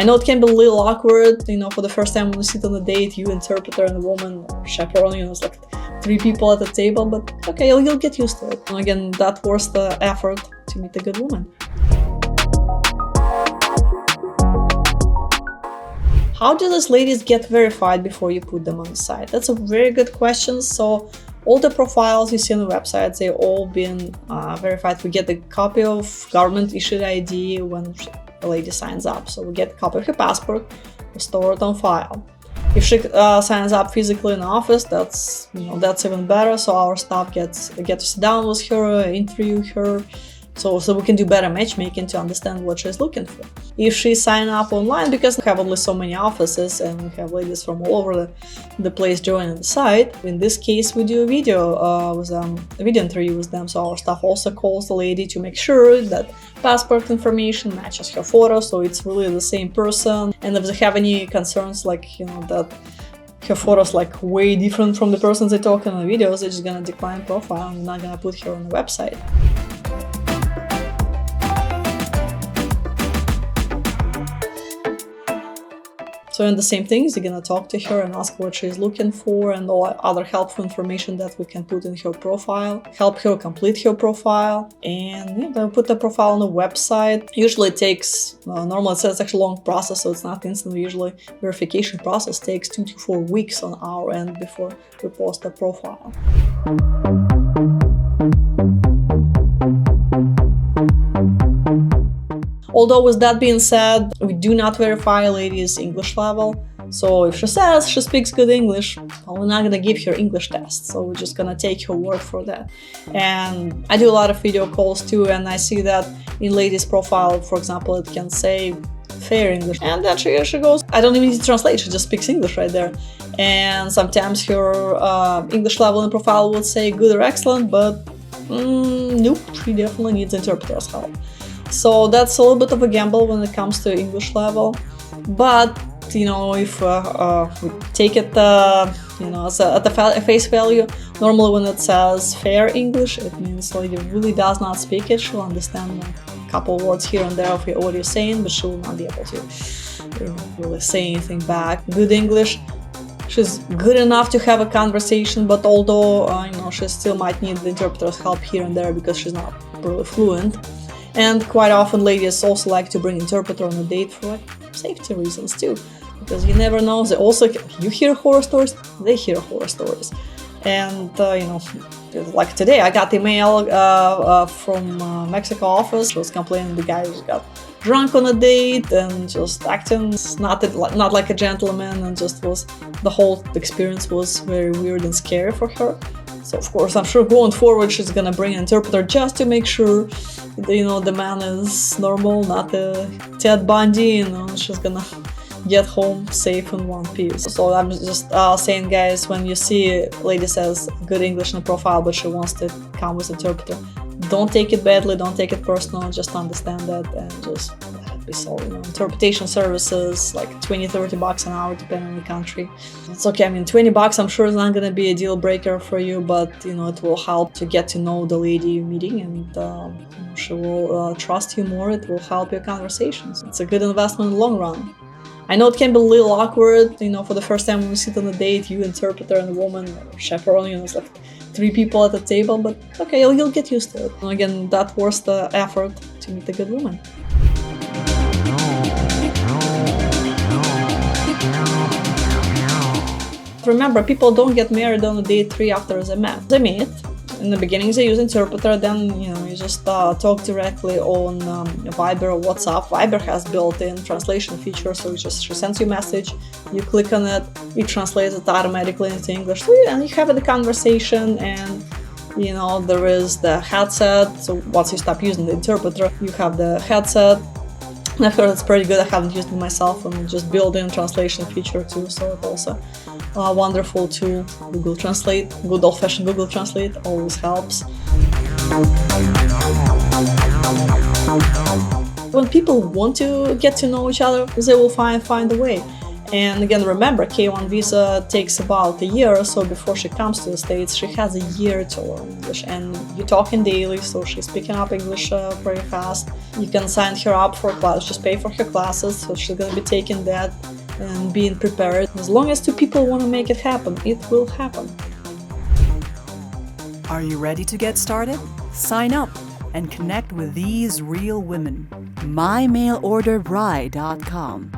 I know it can be a little awkward, for the first time when you sit on a date, you, interpreter, and a woman, or chaperone, it's like 3 people at the table, but okay, you'll get used to it. And again, that was the effort to meet a good woman. How do these ladies get verified before you put them on the site? That's a very good question. So all the profiles you see on the website, they've all been verified. We get a copy of government issued ID when a lady signs up. So we get a copy of her passport, we store it on file. If she signs up physically in the office, that's even better. So our staff get to sit down with her, interview her, so we can do better matchmaking to understand what she's looking for. If she sign up online, because we have only so many offices and we have ladies from all over the place joining the site, in this case we do a video with them, a video interview with them. So our staff also calls the lady to make sure that passport information matches her photo, so it's really the same person. And if they have any concerns, like that her photos like way different from the person they talk in the videos, they're just gonna decline profile and not gonna put her on the website. So in the same things, you're gonna talk to her and ask what she's looking for and all other helpful information that we can put in her profile, help her complete her profile, and then put the profile on the website. Usually it takes, normally it's actually a long process, so it's not instant. Usually verification process takes 2 to 4 weeks on our end before we post the profile. Although with that being said, we do not verify a lady's English level. So if she says she speaks good English, well, we're not gonna give her English test. So we're just gonna take her word for that. And I do a lot of video calls too, and I see that in ladies' profile, for example, it can say fair English. And then she goes, I don't even need to translate, she just speaks English right there. And sometimes her English level in profile would say good or excellent, but nope, she definitely needs interpreter's help. So that's a little bit of a gamble when it comes to English level, but if we take it at the face value, normally when it says fair English, it means the lady really does not speak it. She'll understand a couple words here and there of what you're saying, but she will not be able to really say anything back. Good English, she's good enough to have a conversation, but although she still might need the interpreter's help here and there because she's not really fluent. And quite often ladies also like to bring interpreter on a date for safety reasons too, because you never know. They also, you hear horror stories, they hear horror stories. And like today I got email from Mexico office. She was complaining the guy just got drunk on a date and just acting not like a gentleman, and the whole experience was very weird and scary for her. So of course, I'm sure going forward, she's gonna bring an interpreter just to make sure, the man is normal, not a Ted Bundy, she's gonna get home safe in one piece. So I'm just saying, guys, when you see a lady says good English in the profile, but she wants to come with interpreter, don't take it badly, don't take it personal, just understand that and just let it be so. Interpretation services, like $20-30 an hour, depending on the country. It's okay, 20 bucks, I'm sure it's not gonna be a deal breaker for you, but it will help to get to know the lady you're meeting, and she will trust you more. It will help your conversations. It's a good investment in the long run. I know it can be a little awkward, for the first time when you sit on a date, you, interpreter, and a woman, or chaperone, it's like 3 people at the table, but okay, you'll get used to it. And again, that was the effort to meet a good woman. Remember, people don't get married on a date 3 after they met. They meet. In the beginning, they use interpreter, then you just talk directly on Viber or WhatsApp. Viber has built-in translation feature, so she sends you a message, you click on it, it translates it automatically into English, and you have the conversation. And there is the headset, so once you stop using the interpreter, you have the headset. And I've heard it's pretty good. I haven't used it myself, and just built-in translation feature too, so it's also a wonderful tool. Google Translate, good old-fashioned Google Translate always helps. When people want to get to know each other, they will find a way. And again, remember, K1 visa takes about a year or so before she comes to the States. She has a year to learn English, and you're talking daily, so she's picking up English very fast. You can sign her up for a class, just pay for her classes, so she's gonna be taking that and being prepared. As long as two people want to make it happen, it will happen. Are you ready to get started? Sign up and connect with these real women. mymailorderbride.com